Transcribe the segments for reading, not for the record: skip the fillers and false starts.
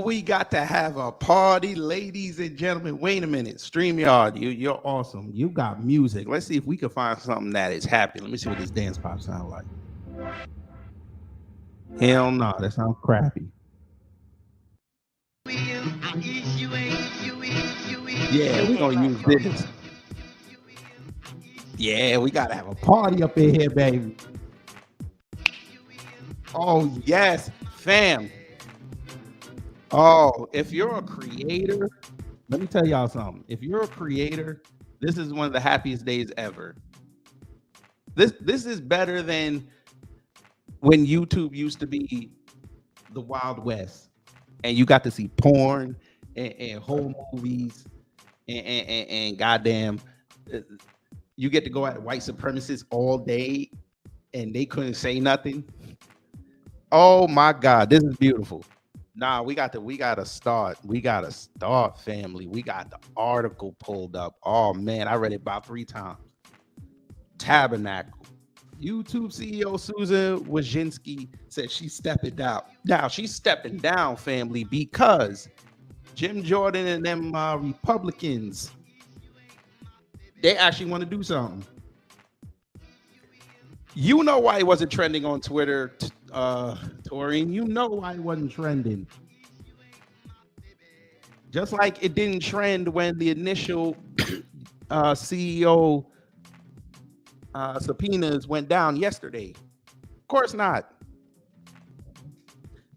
We got to have a party, ladies and gentlemen. Wait a minute, StreamYard, you're awesome. You got music. Let's see if we can find something that is happy. Let me see what this dance pop sound like. Hell no, that sounds crappy. Yeah, we're gonna use this. Yeah, we gotta have a party up in here, baby. Oh yes, fam. Oh, if you're a creator, let me tell y'all something. If you're a creator, this is one of the happiest days ever. This is better than when YouTube used to be the Wild West, and you got to see porn and whole movies and goddamn, you get to go at white supremacists all day, and they couldn't say nothing. Oh my God, this is beautiful. Nah, we gotta start. We gotta start, family. We got the article pulled up. Oh man, I read it about 3 times. Tabernacle. YouTube CEO Susan Wojcicki said she's stepping down. Now she's stepping down, family, because Jim Jordan and them Republicans, they actually want to do something. You know why it wasn't trending on Twitter, Torian. You know why it wasn't trending. Just like it didn't trend when the initial CEO subpoenas went down yesterday. Of course not.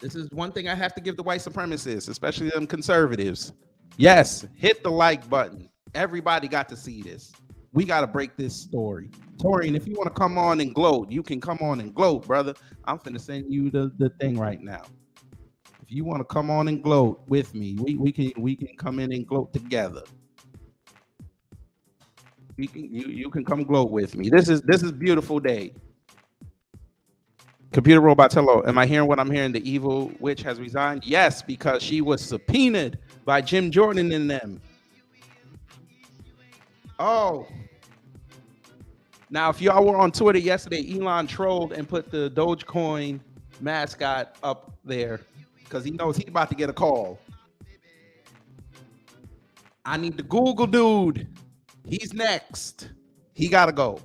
This is one thing I have to give the white supremacists, especially them conservatives. Yes, hit the like button. Everybody got to see this. We got to break this story. Torian, if you want to come on and gloat, you can come on and gloat, brother. I'm finna send you the thing right now. If you want to come on and gloat with me, we can come in and gloat together. You can come gloat with me. This is beautiful day. Computer robot, hello. Am I hearing what I'm hearing? The evil witch has resigned? Yes, because she was subpoenaed by Jim Jordan and them. Oh. Now, if y'all were on Twitter yesterday, Elon trolled and put the Dogecoin mascot up there because he knows he's about to get a call. I need the Google dude. He's next. He got to go.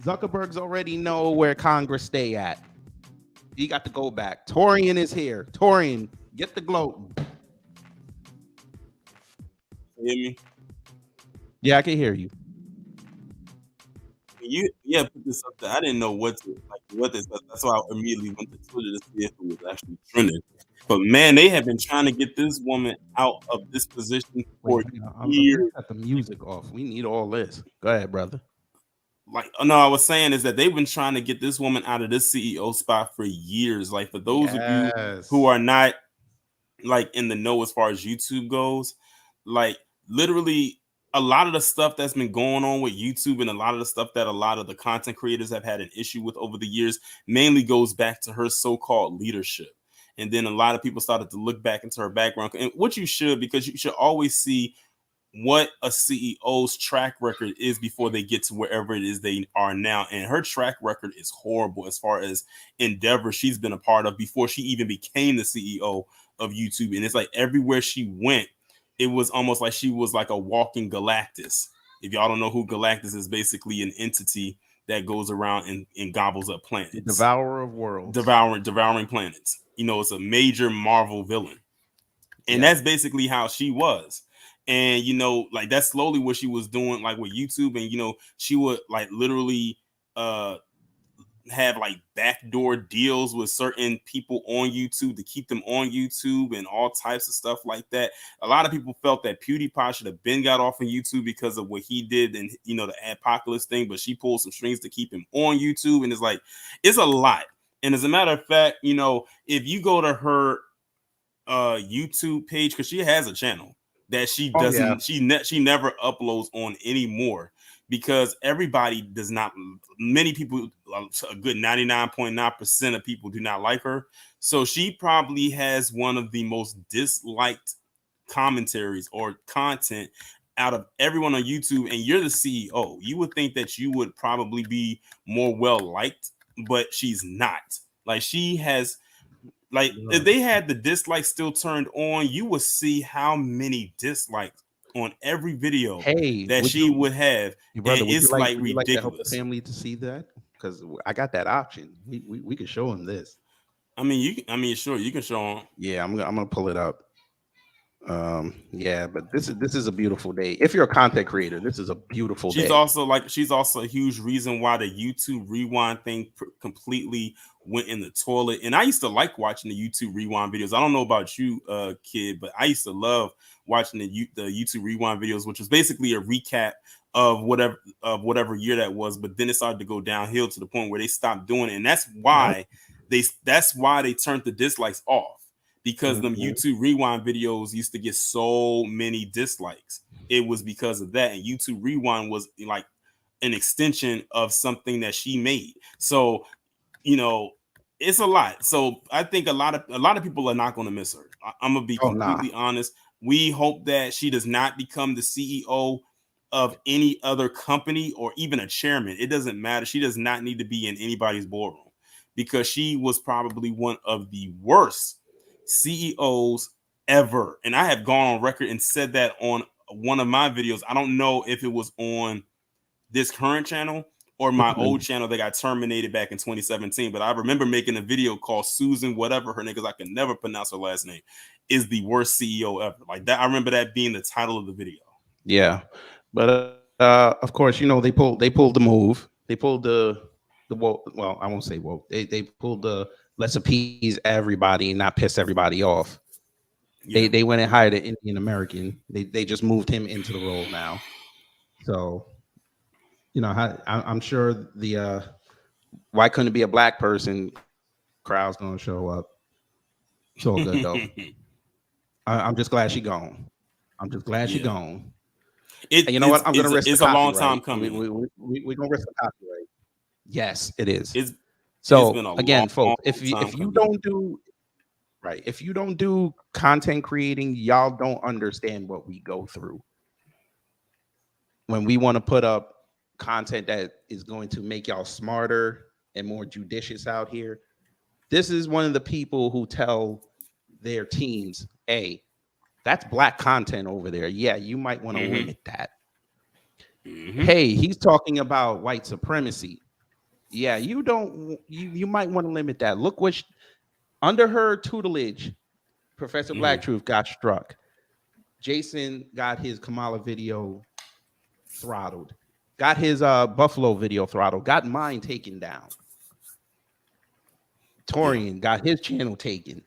Zuckerberg's already know where Congress stay at. He got to go back. Torian is here. Torian, get the gloat. Hear me? Yeah, I can hear you. Put this up there. I didn't know what this. That's why I immediately went to Twitter to see if it was actually trending. But man, they have been trying to get this woman out of this position for years. Got the music off. We need all this. Go ahead, brother. I was saying is that they've been trying to get this woman out of this CEO spot for years. Like, for those of you who are not like in the know as far as YouTube goes, like literally a lot of the stuff that's been going on with YouTube and a lot of the stuff that a lot of the content creators have had an issue with over the years mainly goes back to her so-called leadership. And then a lot of people started to look back into her background, and what you should, because you should always see what a CEO's track record is before they get to wherever it is they are now. And her track record is horrible as far as endeavors she's been a part of before she even became the CEO of YouTube. And it's like everywhere she went, it was almost like she was like a walking Galactus. If y'all don't know who Galactus is, basically an entity that goes around and gobbles up planets. The devourer of worlds. Devouring planets. You know, it's a major Marvel villain. And that's basically how she was. And you know, like that's slowly what she was doing, like with YouTube. And you know, she would like literally have like backdoor deals with certain people on YouTube to keep them on YouTube and all types of stuff like that. A lot of people felt that PewDiePie should have been got off of YouTube because of what he did and, you know, the apocalypse thing, but she pulled some strings to keep him on YouTube. And it's like, it's a lot. And as a matter of fact, you know, if you go to her YouTube page, because she has a channel that she doesn't, she never uploads on anymore, because everybody does not, many people, a good 99.9% of people do not like her. So she probably has one of the most disliked commentaries or content out of everyone on YouTube. And you're the CEO. You would think that you would probably be more well liked, but she's not. Like, she has, like, if they had the dislikes still turned on, you would see how many dislikes on every video that she would have. Brother, and it's like ridiculous. Like to help the family to see that? Because I got that option. We can show them this. I mean, sure, you can show them. Yeah, I'm gonna pull it up. Yeah, but this is a beautiful day. If you're a content creator, this is a beautiful day. She's also a huge reason why the YouTube Rewind thing completely went in the toilet. And I used to like watching the YouTube Rewind videos. I don't know about you, kid, but I used to love watching the YouTube Rewind videos, which was basically a recap of whatever year that was. But then it started to go downhill to the point where they stopped doing it, and that's why they turned the dislikes off. Because them YouTube Rewind videos used to get so many dislikes. It was because of that. And YouTube Rewind was like an extension of something that she made. So, you know, it's a lot. So I think a lot of people are not going to miss her. I'm gonna be completely honest. We hope that she does not become the CEO of any other company or even a chairman. It doesn't matter. She does not need to be in anybody's boardroom, because she was probably one of the worst CEOs ever. And I have gone on record and said that on one of my videos. I don't know if it was on this current channel or my old channel that got terminated back in 2017, but I remember making a video called Susan whatever her name, because I can never pronounce her last name, is the worst CEO ever. Like that, I remember that being the title of the video. Yeah, but of course, you know, they pulled the move. They pulled the well, I won't say woke. They pulled the let's appease everybody and not piss everybody off. Yeah. They went and hired an Indian American. They just moved him into the role now. So, you know, I'm sure the why couldn't it be a black person crowd's gonna show up. It's all good though. I'm just glad she gone. I'm just glad she gone. And you know what? I'm gonna risk. It's a long time coming. We're gonna risk the copyright. Yes, it is. So again, folks, if you don't do content creating, y'all don't understand what we go through when we want to put up content that is going to make y'all smarter and more judicious out here. This is one of the people who tell their teams, hey, that's black content over there. Yeah, you might want to limit that. Hey, he's talking about white supremacy. Yeah, you might want to limit that. Look what under her tutelage, Professor Black Truth got struck. Jason got his Kamala video throttled. Got his Buffalo video throttled. Got mine taken down. Torian got his channel taken.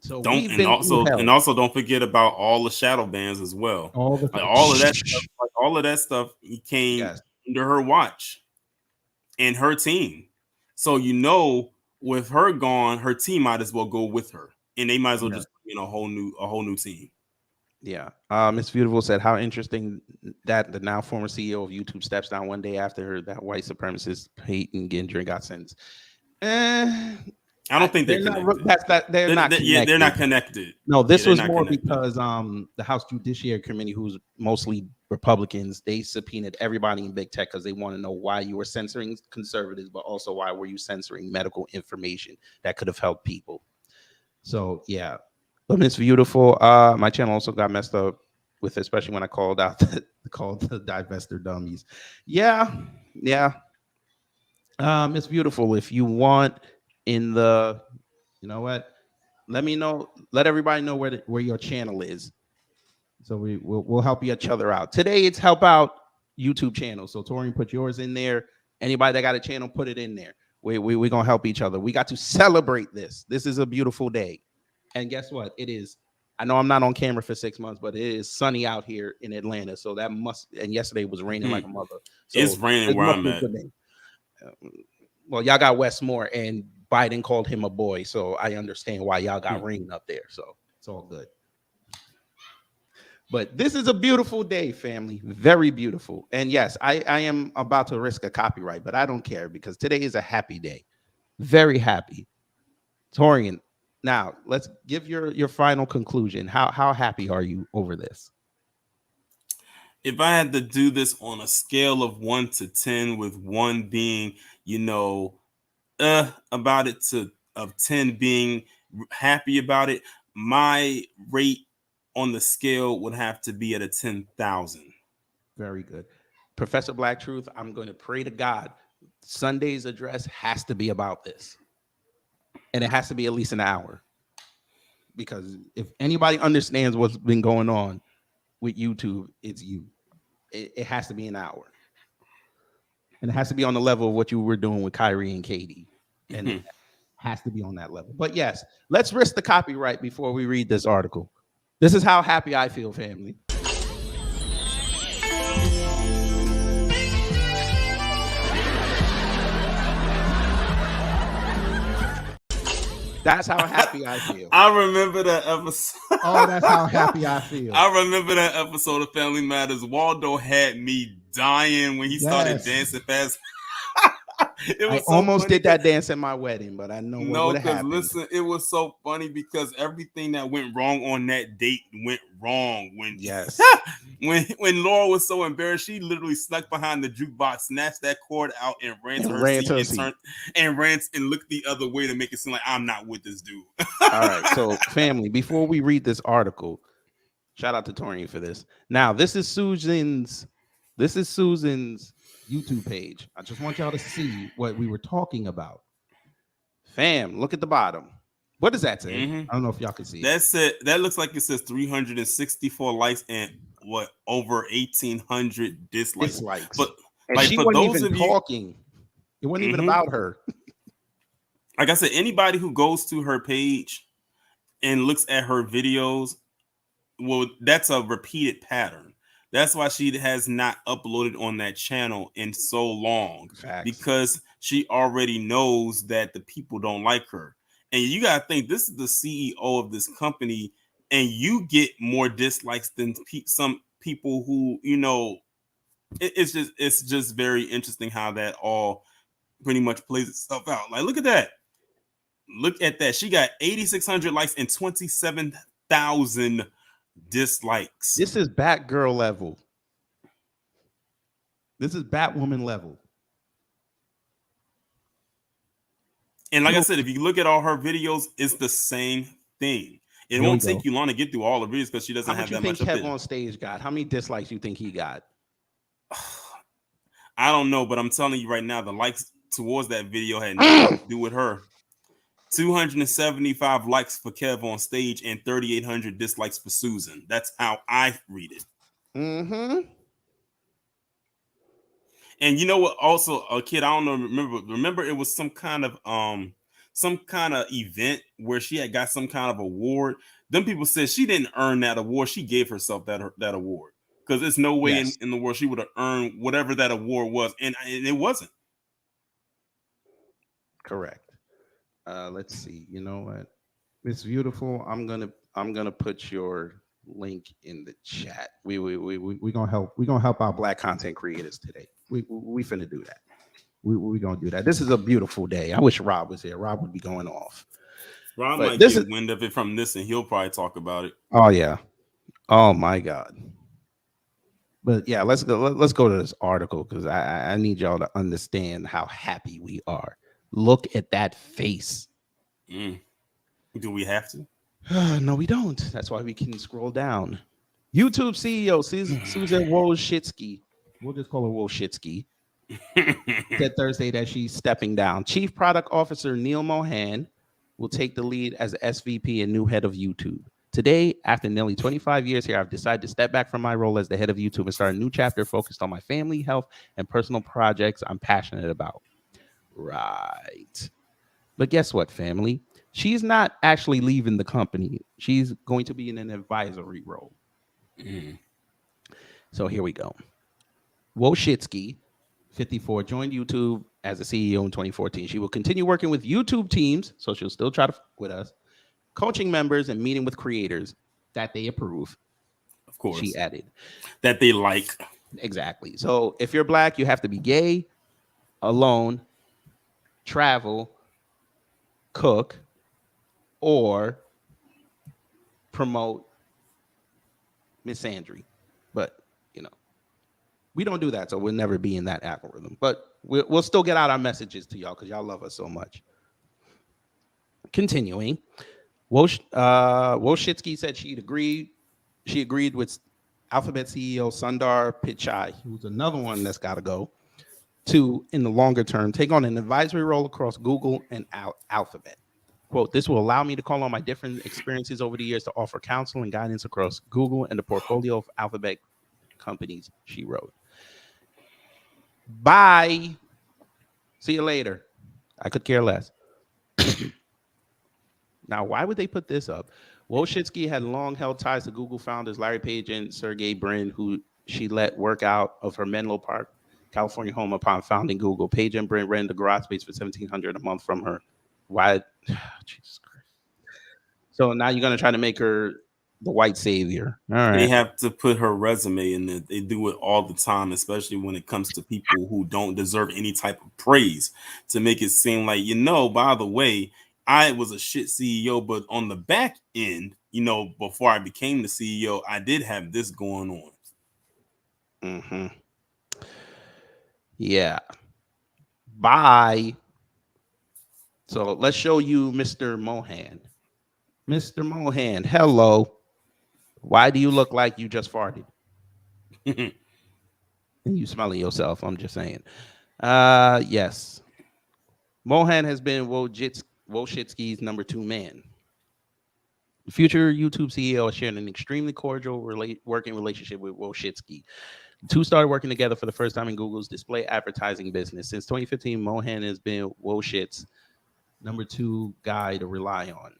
So also don't forget about all the shadow bans as well. All of that stuff came under her watch and her team. So you know, with her gone, her team might as well go with her, and they might as well just bring in a whole new team. Yeah. Miss Beautiful said, how interesting that the now former CEO of YouTube steps down one day after that white supremacist Peyton Gendron got sentenced. I don't think they're connected. They're not connected. They're not connected. No, this was more because the House Judiciary Committee, who's mostly Republicans, they subpoenaed everybody in big tech because they want to know why you were censoring conservatives, but also why were you censoring medical information that could have helped people. So yeah. But Miss Beautiful, my channel also got messed up with, especially when I called the divester dummies. Yeah. Miss Beautiful, if you want in the, you know what? Let me know. Let everybody know where your channel is. So we'll help each other out. Today it's help out YouTube channel. So Torian, put yours in there. Anybody that got a channel, put it in there. We're gonna help each other. We got to celebrate this. This is a beautiful day. And guess what? It is. I know I'm not on camera for 6 months, but it is sunny out here in Atlanta. So that must, and yesterday was raining like a mother. So it's raining where I'm at. Well, y'all got Westmore, and Biden called him a boy. So I understand why y'all got rain up there. So it's all good. But this is a beautiful day, family. Very beautiful. And yes, I am about to risk a copyright, but I don't care because today is a happy day. Very happy. Torian, now let's give your final conclusion. How happy are you over this? If I had to do this on a scale of 1 to 10, with 1 being, about it, to of 10 being happy about it, my rate on the scale would have to be at a 10,000. Very good. Professor Black Truth, I'm going to pray to God. Sunday's address has to be about this. And it has to be at least an hour. Because if anybody understands what's been going on with YouTube, it's you. It has to be an hour. And it has to be on the level of what you were doing with Kyrie and Katie. And it has to be on that level. But yes, let's risk the copyright before we read this article. This is how happy I feel, family. That's how happy I feel. I remember that episode. Oh, that's how happy I feel. I remember that episode of Family Matters. Waldo had me dying when he started dancing fast. It was almost did that dance at my wedding, but I know what would have happened. Listen, it was so funny because everything that went wrong on that date went wrong. When Laura was so embarrassed, she literally snuck behind the jukebox, snatched that cord out, and ran to her seat and ran and looked the other way to make it seem like I'm not with this dude. All right, so family, before we read this article, shout out to Torian for this. Now, this is Susan's YouTube page. I just want y'all to see what we were talking about. Fam, look at the bottom. What does that say? I don't know if y'all can see. That's it. That looks like it says 364 likes and over 1,800 dislikes. But and she wasn't even talking. It wasn't even about her. Like I said, anybody who goes to her page and looks at her videos, well, that's a repeated pattern. That's why she has not uploaded on that channel in so long. Facts. Because she already knows that the people don't like her. And you got to think, this is the CEO of this company, and you get more dislikes than some people who, it's just very interesting how that all pretty much plays itself out. Like, look at that. Look at that. She got 8,600 likes and 27,000 dislikes. This is Batgirl level. This is Batwoman level. And like I said, if you look at all her videos, it's the same thing. It won't take you long to get through all the videos because she doesn't have that much. How much you think Kev on stage got? How many dislikes you think he got? I don't know, but I'm telling you right now, the likes towards that video had nothing to do with her. 275 likes for Kev on stage and 3,800 dislikes for Susan. That's how I read it. And you know what? Also, a kid, I don't know. Remember, it was some kind of event where she had got some kind of award. Them people said she didn't earn that award. She gave herself that award because there's no way in the world she would have earned whatever that award was, and it wasn't. Correct. Let's see. You know what, Miss Beautiful, I'm gonna put your link in the chat. We gonna help our Black content creators today. We finna do that. We gonna do that. This is a beautiful day. I wish Rob was here. Rob would be going off. Rob might get wind of it from this, and he'll probably talk about it. Oh yeah. Oh my God. But yeah, let's go to this article because I need y'all to understand how happy we are. Look at that face. Do we have to? No, we don't. That's why we can scroll down. YouTube CEO Susan Wojcicki. We'll just call her Wojcicki. Said Thursday that she's stepping down. Chief Product Officer Neil Mohan will take the lead as SVP and new head of YouTube. Today, after nearly 25 years here, I've decided to step back from my role as the head of YouTube and start a new chapter focused on my family, health, and personal projects I'm passionate about. Right. But guess what, family? She's not actually leaving the company. She's going to be in an advisory role. So here we go. Wojcicki, 54, joined YouTube as a CEO in 2014. She will continue working with YouTube teams, so she'll still try to fuck with us, coaching members and meeting with creators that they approve. Of course. She added. That they like. Exactly. So if you're Black, you have to be gay, alone, travel, cook, or promote misandry. But, you know, we don't do that, so we'll never be in that algorithm. But we'll still get out our messages to y'all because y'all love us so much. Continuing, Wojcicki said she agreed with Alphabet CEO Sundar Pichai, who's another one that's got to go, to, in the longer term, take on an advisory role across Google and Alphabet. Quote, this will allow me to call on my different experiences over the years to offer counsel and guidance across Google and the portfolio of Alphabet companies, she wrote. Bye. See you later. I could care less. Now, why would they put this up? Wojcicki had long held ties to Google founders Larry Page and Sergey Brin, who she let work out of her Menlo Park, California home upon founding Google. Page and Brin rented the garage space for $1,700 a month from her. Why? Jesus Christ. So now you're going to try to make her the white savior. All right. They have to put her resume in there. They do it all the time, especially when it comes to people who don't deserve any type of praise, to make it seem like, you know, by the way, I was a shit CEO, but on the back end, you know, before I became the CEO, I did have this going on. Mm-hmm. Yeah. Bye. So let's show you Mr. Mohan. Mr. Mohan, hello. Why do you look like you just farted? And you smelling yourself, I'm just saying. Yes. Mohan has been Wojcicki's number 2 man. The future YouTube CEO has shared an extremely cordial working relationship with Wojcicki. The two started working together for the first time in Google's display advertising business. Since 2015, Mohan has been Wojcicki's number 2 guy to rely on.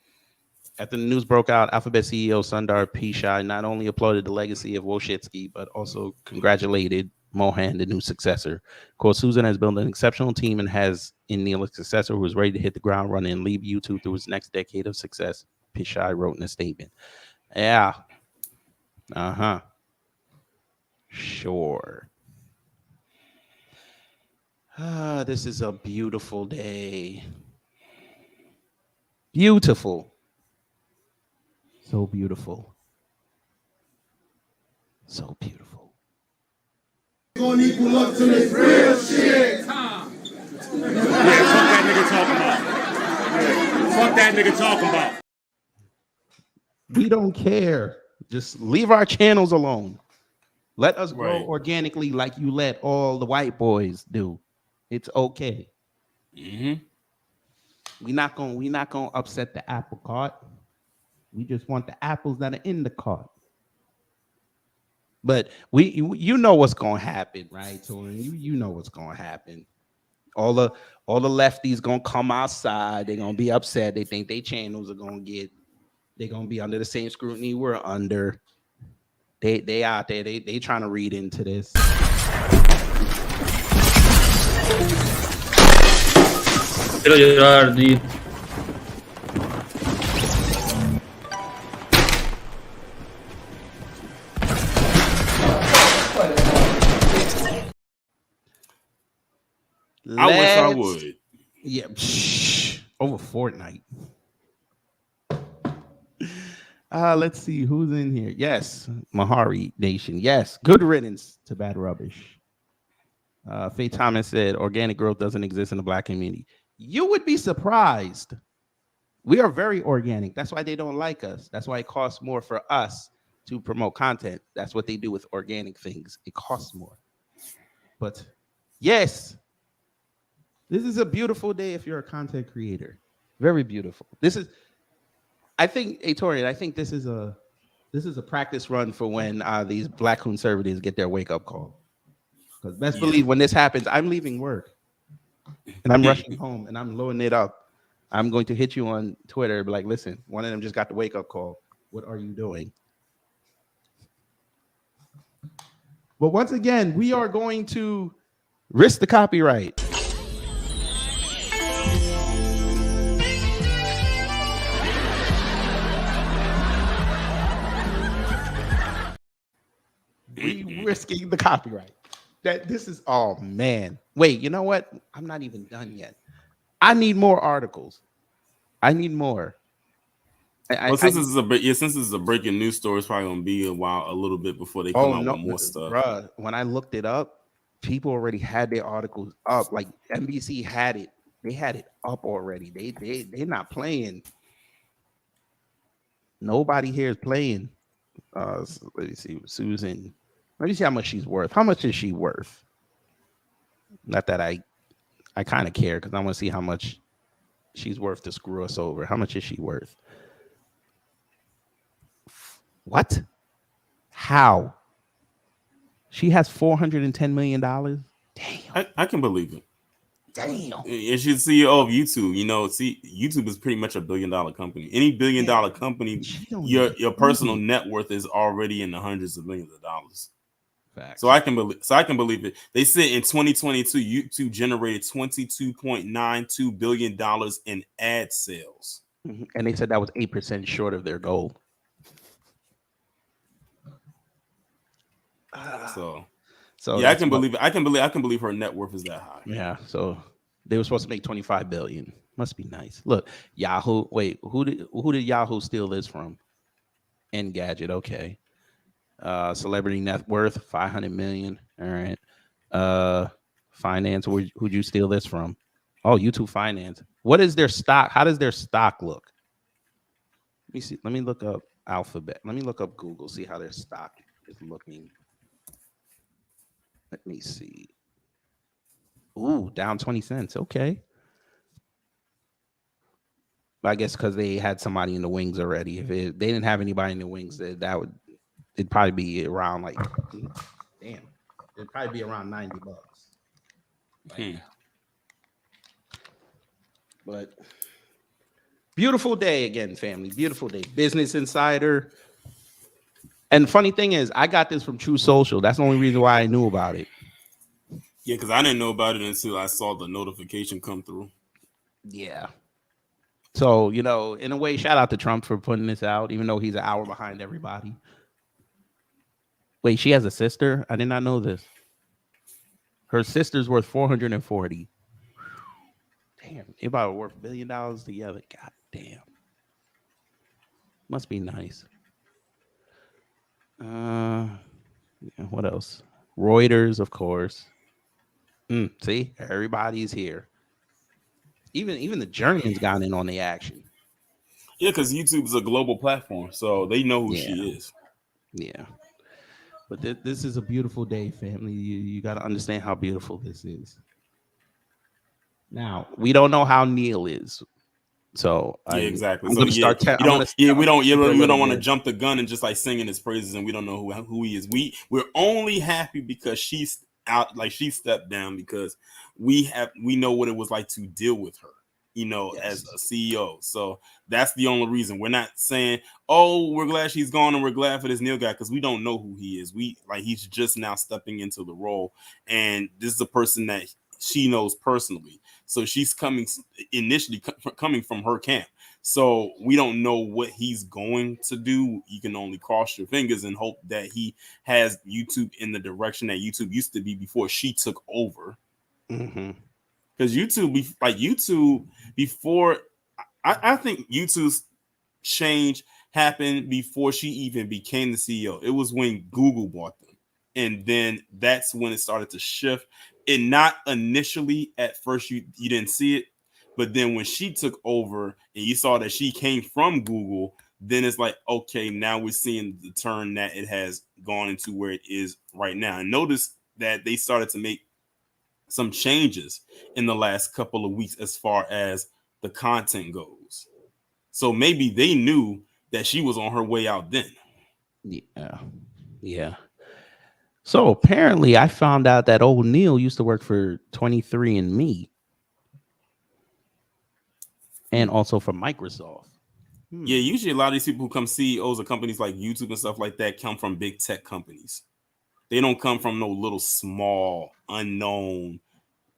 After the news broke out, Alphabet CEO Sundar Pichai not only applauded the legacy of Wojcicki, but also congratulated Mohan, the new successor. Of course, Susan has built an exceptional team and has in Neil a successor who is ready to hit the ground running and lead YouTube through its next decade of success, Pichai wrote in a statement. Yeah. Uh-huh. Sure. This is a beautiful day. Beautiful. So beautiful. So beautiful. Gonna equal up to this real shit. Yeah, fuck that nigga talking about. Yeah, fuck that nigga talking about. We don't care. Just leave our channels alone. Let us grow organically like you let all the white boys do. It's okay. Mm-hmm. We not gonna upset the apple cart. We just want the apples that are in the cart. But you know what's gonna happen, right? So you know what's gonna happen. All the lefties gonna come outside. They're gonna be upset. They think their channels are they're gonna be under the same scrutiny we're under. They out there. They trying to read into this. Hello, Gerard. I wish I would. Yeah, over Fortnite. Let's see who's in here. Yes, Mahari Nation. Yes, good riddance to bad rubbish. Faye Thomas said, organic growth doesn't exist in the Black community. You would be surprised. We are very organic. That's why they don't like us. That's why it costs more for us to promote content. That's what they do with organic things. It costs more. But yes, this is a beautiful day if you're a content creator. Very beautiful. I think, Torian, I think this is a practice run for when these black conservatives get their wake up call. Because best believe when this happens, I'm leaving work and I'm rushing home and I'm loading it up. I'm going to hit you on Twitter, be like, listen, one of them just got the wake up call. What are you doing? But once again, we are going to risk the copyright. We risking the copyright. That this is, oh man. Wait, you know what? I'm not even done yet. I need more articles. I need more. Since this is a breaking news story, it's probably gonna be a little bit before they come out with more stuff. Bruh, when I looked it up, people already had their articles up. Like NBC had it. They had it up already. They're not playing. Nobody here is playing. So let me see, Susan. Let me see how much she's worth. How much is she worth? Not that I kind of care because I want to see how much she's worth to screw us over. How much is she worth? What? How? She has $410 million? Damn. I can believe it. Damn. And she's CEO of YouTube. You know, YouTube is pretty much $1 billion company. Any $1 billion company, your personal net worth is already in the hundreds of millions of dollars. Facts. So I can believe it. They said in 2022, YouTube generated $22.92 billion in ad sales. Mm-hmm. And they said that was 8% short of their goal. So yeah, I can believe it. I can believe her net worth is that high. Yeah. So they were supposed to make 25 billion. Must be nice. Look, Yahoo. Wait, who did Yahoo steal this from? Engadget. Okay. Celebrity net worth 500 million. All right. Finance. Who'd you steal this from? Oh, YouTube Finance. What is their stock? How does their stock look? Let me see. Let me look up Alphabet. Let me look up Google. See how their stock is looking. Let me see. Ooh, down 20 cents. Okay. I guess because they had somebody in the wings already. If they didn't have anybody in the wings, it'd probably be around like, damn, it'd probably be around $90. But beautiful day again, family. Beautiful day. Business Insider. And funny thing is, I got this from True Social. That's the only reason why I knew about it. Yeah, because I didn't know about it until I saw the notification come through. Yeah. So, you know, in a way, shout out to Trump for putting this out, even though he's an hour behind everybody. Wait, she has a sister? I did not know this. Her sister's worth 440. Damn, they about worth $1 billion together. God damn. Must be nice. Yeah, what else? Reuters, of course. See, everybody's here. Even the Germans got in on the action. Yeah, because YouTube is a global platform, so they know who she is. Yeah. But this is a beautiful day, family. You got to understand how beautiful this is. Now, we don't know how Neil is. So exactly. I'm so gonna start. We don't want to jump the gun and just like singing his praises, and we don't know who he is. We're only happy because she's out, like she stepped down, because we know what it was like to deal with her, you know, as a CEO. So that's the only reason. We're not saying, oh, we're glad she's gone and we're glad for this Neil guy, because we don't know who he is. He's just now stepping into the role, and this is a person that she knows personally. So she's coming from her camp. So we don't know what he's going to do. You can only cross your fingers and hope that he has YouTube in the direction that YouTube used to be before she took over. Because YouTube before, I think YouTube's change happened before she even became the CEO. It was when Google bought them. And then that's when it started to shift. And not initially at first, you didn't see it. But then when she took over and you saw that she came from Google, then it's like, okay, now we're seeing the turn that it has gone into where it is right now. And notice that they started to make some changes in the last couple of weeks as far as the content goes. So maybe they knew that she was on her way out then. Yeah. So apparently I found out that old Neil used to work for 23andMe and also for Microsoft. Yeah, usually a lot of these people who come CEOs of companies like YouTube and stuff like that come from big tech companies. They don't come from no little small, unknown,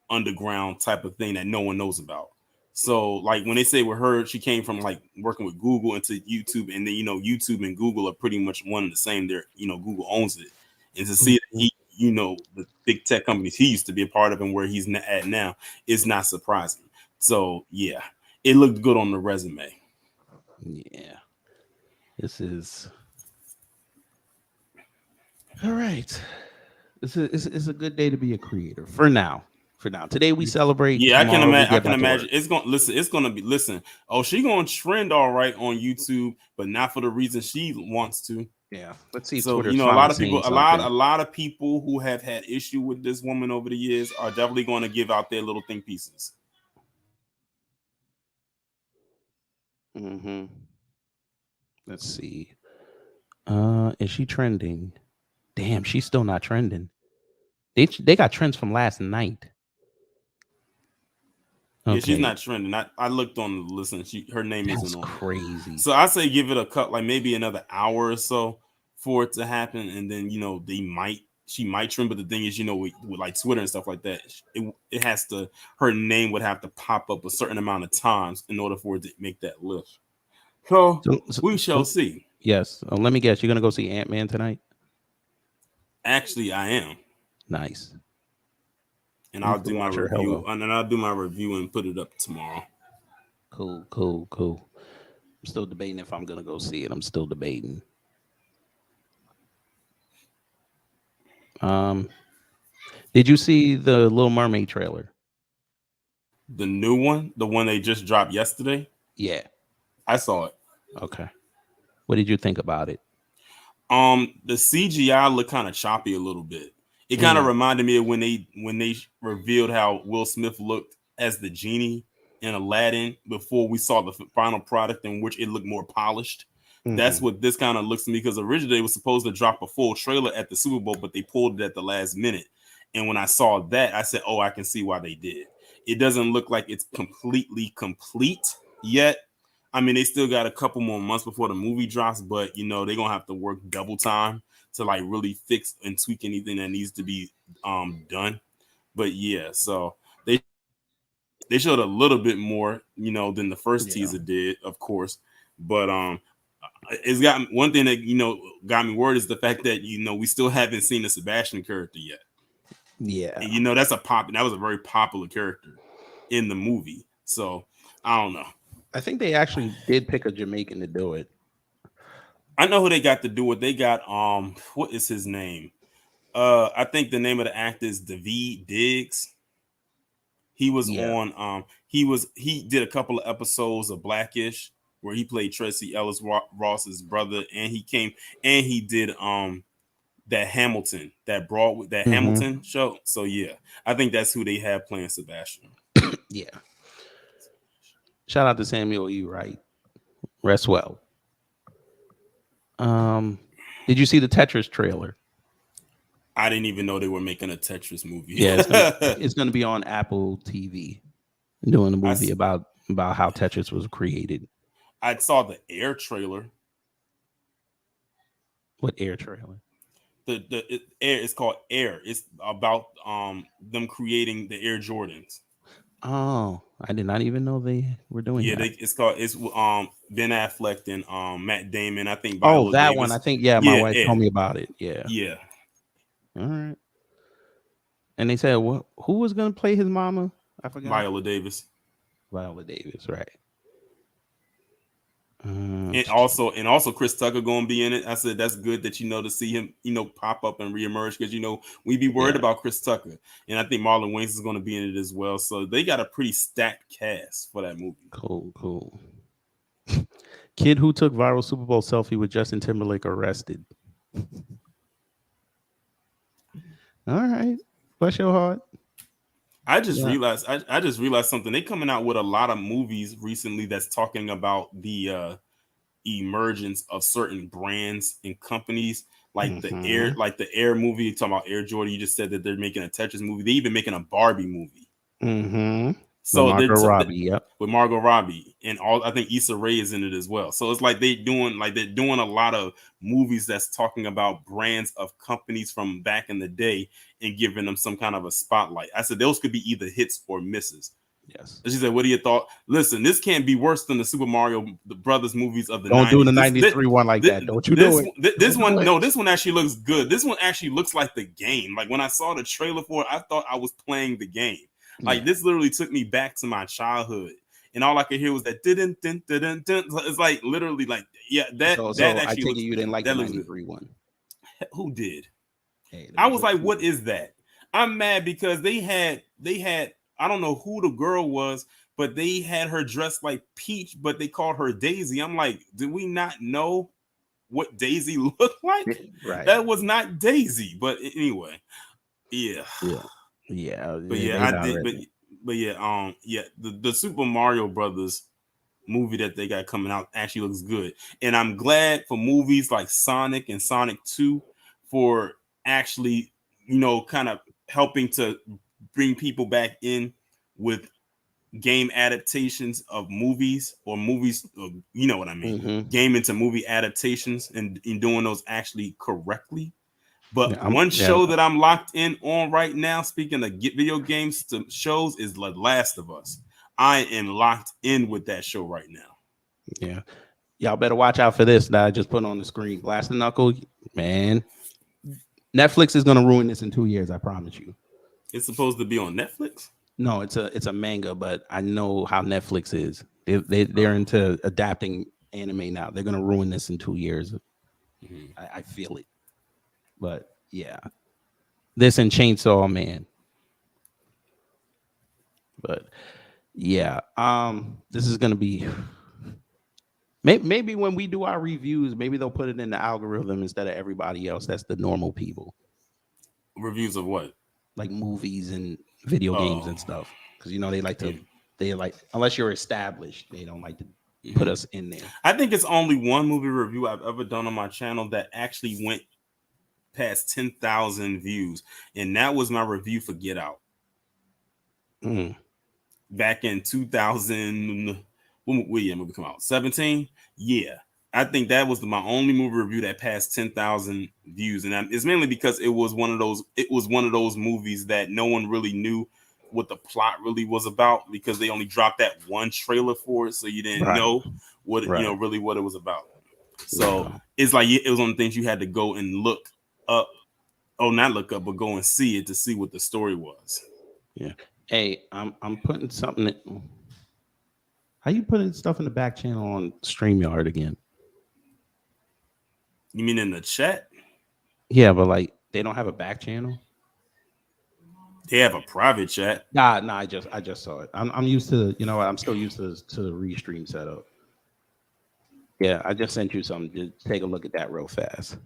underground type of thing that no one knows about. So like when they say with her, she came from like working with Google into YouTube, and then YouTube and Google are pretty much one and the same. They're Google owns it, and to see that he the big tech companies he used to be a part of and where he's at now is not surprising. So yeah, it looked good on the resume. Yeah, this is all right. It's a good day to be a creator for now. Today we celebrate. Yeah, I can imagine. It's gonna be. Oh, she gonna trend all right on YouTube, but not for the reason she wants to. Yeah, let's see. So a lot of people who have had issue with this woman over the years are definitely going to give out their little think pieces. Let's see. Is she trending? Damn, she's still not trending. They got trends from last night. Okay. Yeah, she's not trending. I looked on the list and her name isn't on. Crazy. So I say give it a cut, like maybe another hour or so for it to happen, and then she might trend. But the thing is, with like Twitter and stuff like that, it has to, her name would have to pop up a certain amount of times in order for it to make that lift. So we shall see. Yes. Let me guess. You're gonna go see Ant-Man tonight? Actually, I am. Nice. And I'll do my review. And then I'll do my review and put it up tomorrow. Cool. I'm still debating if I'm gonna go see it. I'm still debating. Did you see the Little Mermaid trailer? The new one? The one they just dropped yesterday? Yeah. I saw it. Okay. What did you think about it? The CGI looked kind of choppy a little bit. It kind of reminded me of when they revealed how Will Smith looked as the genie in Aladdin before we saw the final product, in which it looked more polished. That's what this kind of looks to me, because originally they were supposed to drop a full trailer at the Super Bowl, but they pulled it at the last minute. And when I saw that, I said, oh, I can see why they did. It doesn't look like it's completely complete yet. I mean, they still got a couple more months before the movie drops, but they're gonna have to work double time to like really fix and tweak anything that needs to be done. But yeah, so they showed a little bit more, than the first teaser did, of course. But it's got one thing that got me worried is the fact that we still haven't seen the Sebastian character yet. Yeah, and that was a very popular character in the movie. So I don't know. I think they actually did pick a Jamaican to do it. I know who they got to do it. They got what is his name? I think the name of the actor is David Diggs. He was on he did a couple of episodes of Blackish where he played Tracy Ellis Ross's brother, and he did that Hamilton, that Broadway, that Hamilton show. So yeah, I think that's who they have playing Sebastian. Yeah. Shout out to Samuel E. Wright. Rest well. Did you see the Tetris trailer? I didn't even know they were making a Tetris movie. Yeah, it's gonna be on Apple TV, doing a movie about how Tetris was created. I saw the Air trailer. What Air trailer? The Air is called Air. It's about them creating the Air Jordans. Oh, I did not even know they were doing that. It's Ben Affleck and Matt Damon. I think. Viola Davis. One. I think. Yeah, my wife told me about it. Yeah. Yeah. All right. And they said, who was going to play his mama? I forgot. Viola Davis. Viola Davis, right? And also Chris Tucker going to be in it. I said that's good that to see him pop up and reemerge, because we be worried about Chris Tucker, and I think Marlon Wayans is going to be in it as well. So they got a pretty stacked cast for that movie. Cool. Kid who took viral Super Bowl selfie with Justin Timberlake arrested. All right, bless your heart. I just realized something. They coming out with a lot of movies recently that's talking about the emergence of certain brands and companies, like the Air movie. You're talking about Air Jordan. You just said that they're making a Tetris movie. They even making a Barbie movie. So with Margot Robbie, with Margot Robbie, and all, I think Issa Rae is in it as well. So it's like they're doing a lot of movies that's talking about brands of companies from back in the day and giving them some kind of a spotlight. I said those could be either hits or misses. Yes. She said, "What do you thought? Listen, this can't be worse than the Super Mario Brothers movies of the 90s. Don't do the 93 one like that. Don't you do it. This one actually looks good. This one actually looks like the game. Like when I saw the trailer for it, I thought I was playing the game. Like this literally took me back to my childhood, and all I could hear was that didn't. It's like literally like that. So that I take it you didn't like the 93 one. Who did? Hey, I was like, what is that? I'm mad because they had. I don't know who the girl was, but they had her dressed like Peach, but they called her Daisy. I'm like, did we not know what Daisy looked like? Right. That was not Daisy. But anyway, yeah. But I did. But the Super Mario Brothers movie that they got coming out actually looks good, and I'm glad for movies like Sonic and Sonic 2 for actually, kind of helping to bring people back in with game adaptations of movies, or movies, you know what I mean, game into movie adaptations, and doing those actually correctly. But one show that I'm locked in on right now, speaking of video games to shows, is The Last of Us. I am locked in with that show right now. Yeah. Y'all better watch out for this that I just put on the screen. Blast the Knuckle, man. Netflix is going to ruin this in 2 years, I promise you. It's supposed to be on Netflix? No, it's a manga, but I know how Netflix is. They're into adapting anime now. They're going to ruin this in 2 years. I feel it. But yeah, this and Chainsaw Man. But yeah, this is gonna be maybe when we do our reviews, maybe they'll put it in the algorithm instead of everybody else. That's the normal people. Reviews of what? Like movies and video games and stuff. Because they like unless you're established, they don't like to put us in there. I think it's only one movie review I've ever done on my channel that actually went past 10,000 views, and that was my review for Get Out. Back in 2000, when movie come out? 17? Yeah. I think that was my only movie review that passed 10,000 views, and it's mainly because it was one of those movies that no one really knew what the plot really was about, because they only dropped that one trailer for it, so you didn't know what really what it was about. So it's like it was one of the things you had to go and look up, not look up, but go and see it to see what the story was. Yeah. Hey, I'm putting something in. How you putting stuff in the back channel on StreamYard again? You mean in the chat? Yeah, but like they don't have a back channel. They have a private chat. Nah, I just saw it. I'm used to, I'm still used to the restream setup. Yeah, I just sent you something. Just take a look at that real fast.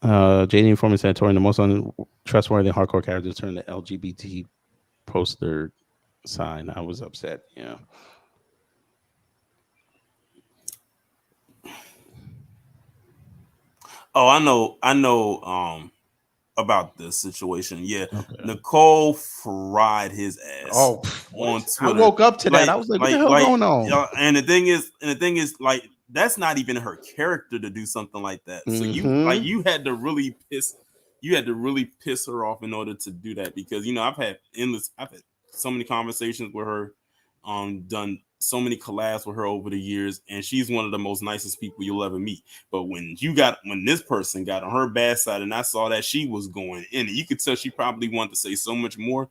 JD Informant said, the most untrustworthy hardcore characters turned the LGBT poster sign. I was upset. Yeah. Oh, I know about this situation. Yeah. Okay. Nicole fried his ass on Twitter. I woke up to that. I was like, what the hell going on? And the thing is, like, that's not even her character to do something like that. So you had to really piss her off in order to do that, because I've had so many conversations with her, done so many collabs with her over the years, and she's one of the most nicest people you'll ever meet. But when this person got on her bad side, and I saw that she was going in, and you could tell she probably wanted to say so much more.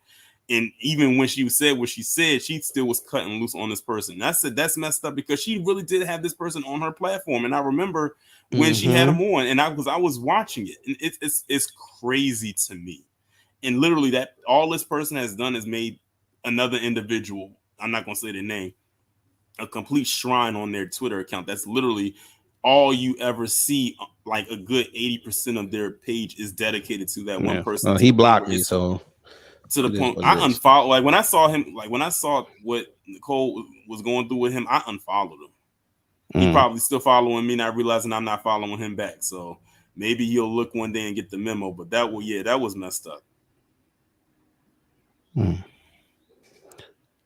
And even when she said what she said, she still was cutting loose on this person. And I said that's messed up, because she really did have this person on her platform. And I remember when she had him on, and I was watching it, and it's crazy to me. And literally, that all this person has done is made another individual, I'm not gonna say their name, a complete shrine on their Twitter account. That's literally all you ever see. Like a good 80% of their page is dedicated to that one person. Well, he blocked me, so to the point I unfollowed. Like when I saw him, like when I saw what Nicole was going through with him, I unfollowed him. He probably still following me, not realizing I'm not following him back. So maybe he'll look one day and get the memo. But that was messed up.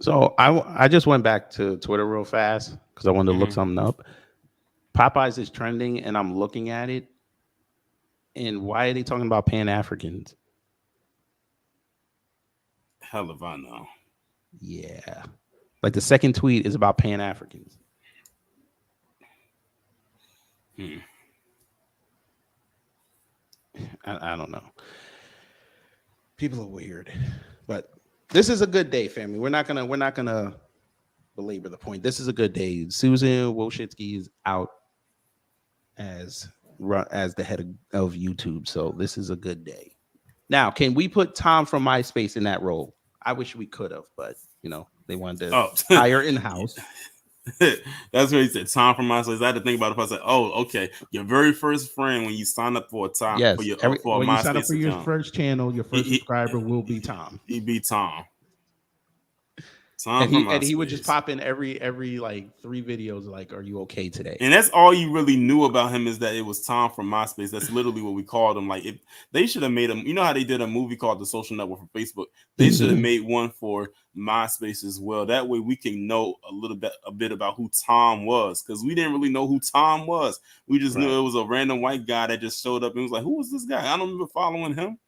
So I just went back to Twitter real fast because I wanted to look something up. Popeyes is trending, and I'm looking at it. And why are they talking about Pan-Africans? Hell if I know. Yeah. Like the second tweet is about Pan-Africans. I don't know. People are weird. But this is a good day, family. We're not gonna belabor the point. This is a good day. Susan Wojcicki is out as the head of YouTube. So this is a good day. Now, can we put Tom from MySpace in that role? I wish we could have, but they wanted to hire in-house. That's what he said. Tom from MySpace. I had to think about it. I said, "Oh, okay. Your very first friend when you sign up for a Tom, yes, for your when MySpace you sign up for account, your first channel, your first subscriber will be Tom. He'd be Tom. And he would just pop in every like 3 videos like, "Are you okay today?" And that's all you really knew about him, is that it was Tom from MySpace. That's literally what we called him. Like, if they should have made him, you know how they did a movie called The Social Network for Facebook? They should have made one for MySpace as well. That way we can know a bit about who Tom was, because we didn't really know who Tom was. We just knew it was a random white guy that just showed up and was like, "Who was this guy? I don't remember following him."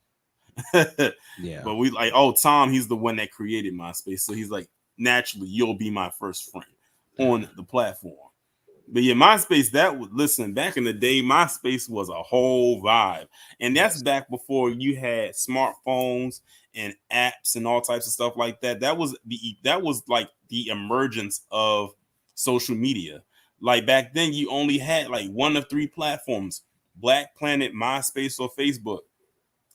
Yeah. But we like, "Oh, Tom, he's the one that created MySpace." So he's like, naturally, you'll be my first friend on the platform. But yeah, MySpace, back in the day, MySpace was a whole vibe. And that's back before you had smartphones and apps and all types of stuff like that. That was like the emergence of social media. Like back then, you only had like 1 of 3 platforms: Black Planet, MySpace, or Facebook.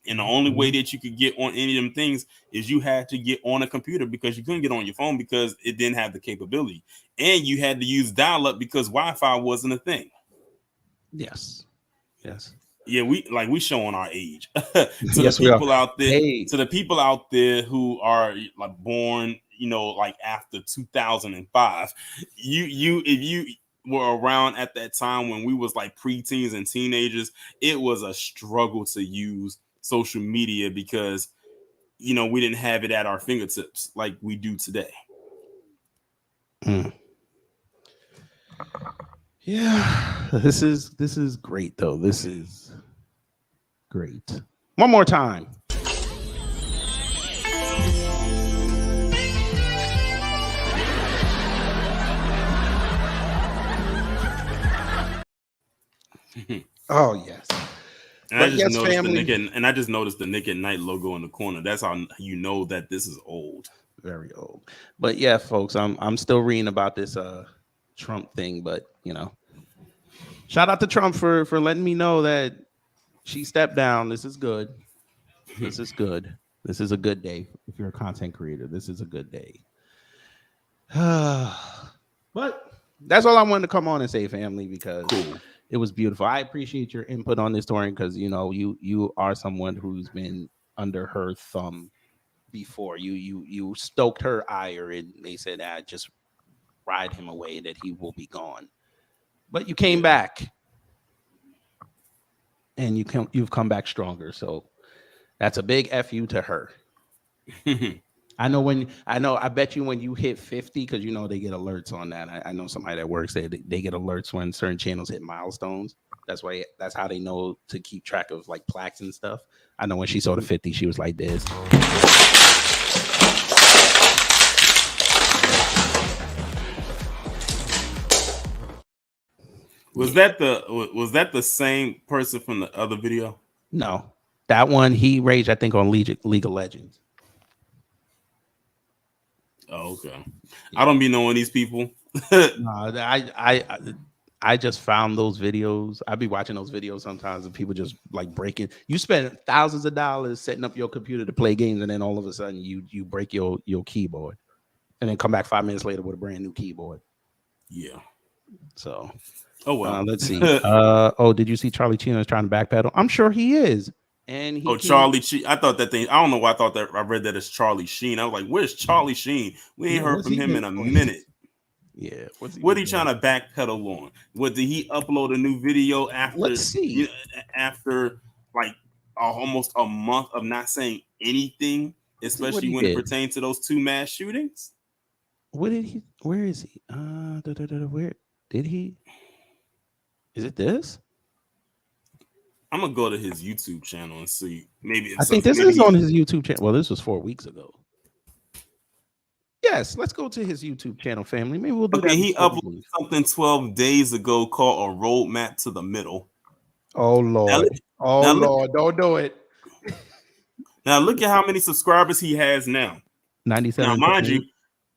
And the only way that you could get on any of them things is you had to get on a computer, because you couldn't get on your phone because it didn't have the capability. And you had to use dial-up because Wi-Fi wasn't a thing. Yes. Yeah, we showing our age. To the people out there who are like born, like after 2005, if you were around at that time when we was like preteens and teenagers, it was a struggle to use social media because we didn't have it at our fingertips like we do today. Yeah, this is great though. This is great. One more time. Oh yes. And I just noticed I just noticed the Nick at Night logo in the corner. That's how you know that this is old. Very old. But yeah, folks, I'm still reading about this Trump thing, but shout out to Trump for letting me know that she stepped down. This is good. This is good. This is a good day. If you're a content creator, this is a good day. But that's all I wanted to come on and say, family, because it was beautiful. I appreciate your input on this, Torian, because you are someone who's been under her thumb before. You stoked her ire, and they said, just ride him away, that he will be gone. But you came back, and you've come back stronger. So that's a big FU to her. I bet you when you hit 50, because they get alerts on that. I know somebody that works there. They get alerts when certain channels hit milestones. That's how they know to keep track of like plaques and stuff. I know when she saw the 50, she was like this. Was that the same person from the other video? No, that one he raged, I think, on League of Legends. Oh, okay. Yeah. I don't be knowing these people. No, I just found those videos. I be watching those videos sometimes, and people just like breaking. You spend thousands of dollars setting up your computer to play games, and then all of a sudden you break your keyboard, and then come back 5 minutes later with a brand new keyboard. Yeah. So. Oh well. Let's see. Did you see Charlie Chino is trying to backpedal? I'm sure he is. And he Charlie Sheen. I thought that thing. I don't know why I thought that. I read that as Charlie Sheen. I was like, "Where's Charlie Sheen? We ain't heard from him in a minute." Yeah, what are he trying to backpedal on? What did he upload a new video after? Let's see. After like almost a month of not saying anything, especially when it pertains to those 2 mass shootings. What did he? Where is he? Where did he? Is it this? I'm gonna go to his YouTube channel and see. Maybe I think this is on his YouTube channel. Well, this was 4 weeks ago. Yes, let's go to his YouTube channel, family. Maybe we'll do that. He uploaded something 12 days ago called a roadmap to the middle. Oh Lord! Lord! Don't do it. Now look at how many subscribers he has now. 97.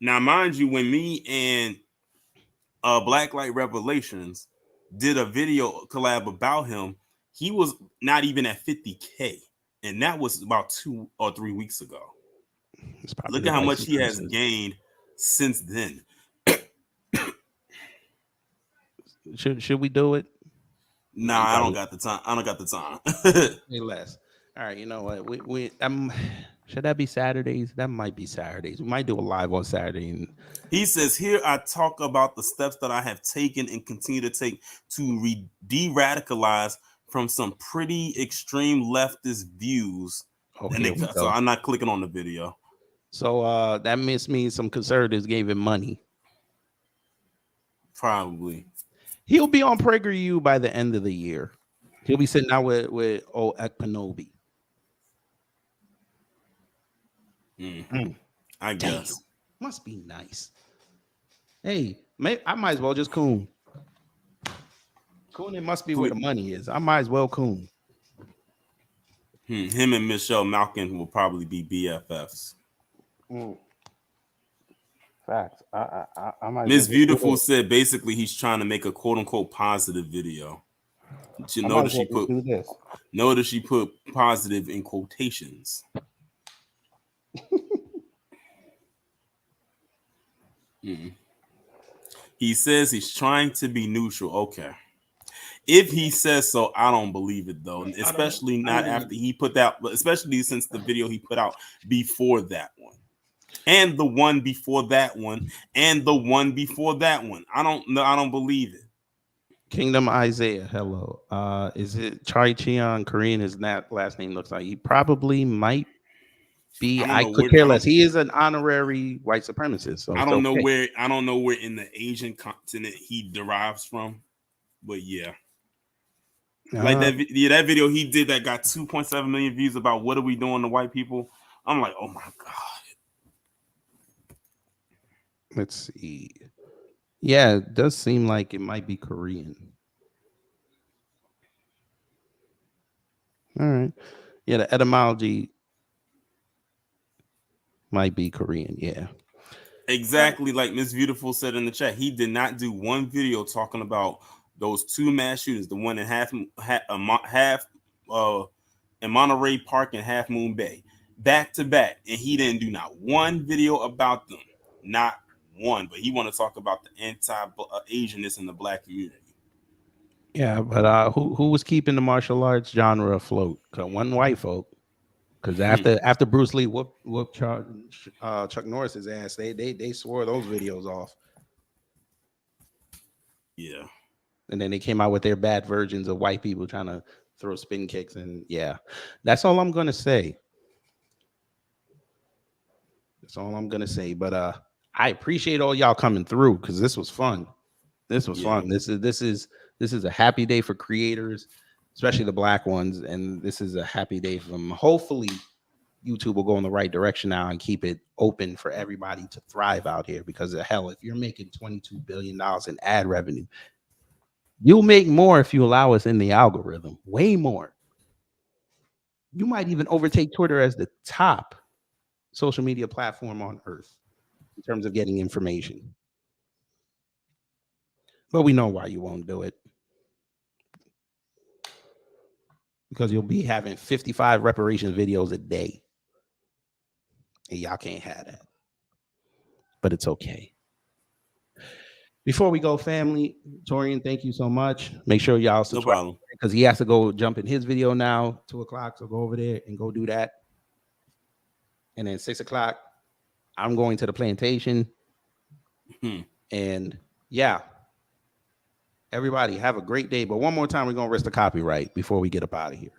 Now mind you, when me and Blacklight Revelations did a video collab about him, he was not even at 50K, and that was about 2 or 3 weeks ago. Look at how much he has gained since then. Should we do it? Nah, I don't got the time. I don't got the time. Hey, less. All right, you know what? Should that be Saturdays? That might be Saturdays. We might do a live on Saturday. He says, here I talk about the steps that I have taken and continue to take to de-radicalize from some pretty extreme leftist views. Okay, so I'm not clicking on the video. So that means some conservatives gave him money. Probably. He'll be on PragerU by the end of the year. He'll be sitting out with old Ekpanobi. I guess. Damn. Must be nice. Hey, I might as well just coon. Cooning must be where the money is. I might as well coon. Him and Michelle Malkin will probably be BFFs. Facts. I might. Miss Beautiful said basically he's trying to make a quote unquote positive video. Notice she put positive in quotations. He says he's trying to be neutral. Okay. If he says so, I don't believe it though, especially not after he put that, especially since the video he put out before that one, and the one before that one, and the one before that one. I don't know. I don't believe it. Kingdom Isaiah, hello. Is it Chai Cheon Korean? His last name looks like he probably might be. I could care less. He is an honorary white supremacist. So I don't know where. I don't know where in the Asian continent he derives from, but yeah. Like that video he did that got 2.7 million views about what are we doing to white people. I'm like, oh my god. Let's see. Yeah, it does seem like it might be Korean. All right. Yeah, the etymology might be Korean. Yeah. Exactly like Miss Beautiful said in the chat. He did not do one video talking about those 2 mass shootings, the one in in Monterey Park and Half Moon Bay, back to back, and he didn't do not one video about them, not one. But he want to talk about the anti-Asianness in the black community. Yeah, but who was keeping the martial arts genre afloat? One white folk. Because after Bruce Lee whooped Chuck Norris's ass, they swore those videos off. Yeah. And then they came out with their bad versions of white people trying to throw spin kicks. And yeah, that's all I'm going to say. That's all I'm going to say. But I appreciate all y'all coming through because this was fun. This was fun. This is a happy day for creators, especially the black ones. And this is a happy day for them. Hopefully, YouTube will go in the right direction now and keep it open for everybody to thrive out here. Because hell, if you're making $22 billion in ad revenue, you'll make more if you allow us in the algorithm. Way more. You might even overtake Twitter as the top social media platform on earth in terms of getting information. But we know why you won't do it. Because you'll be having 55 reparations videos a day. And y'all can't have that. But it's okay. Before we go, family, Torian, thank you so much. Make sure y'all subscribe because he has to go jump in his video now, 2 o'clock. So go over there and go do that. And then 6 o'clock, I'm going to the plantation. And yeah, everybody have a great day. But one more time, we're going to rest the copyright before we get up out of here.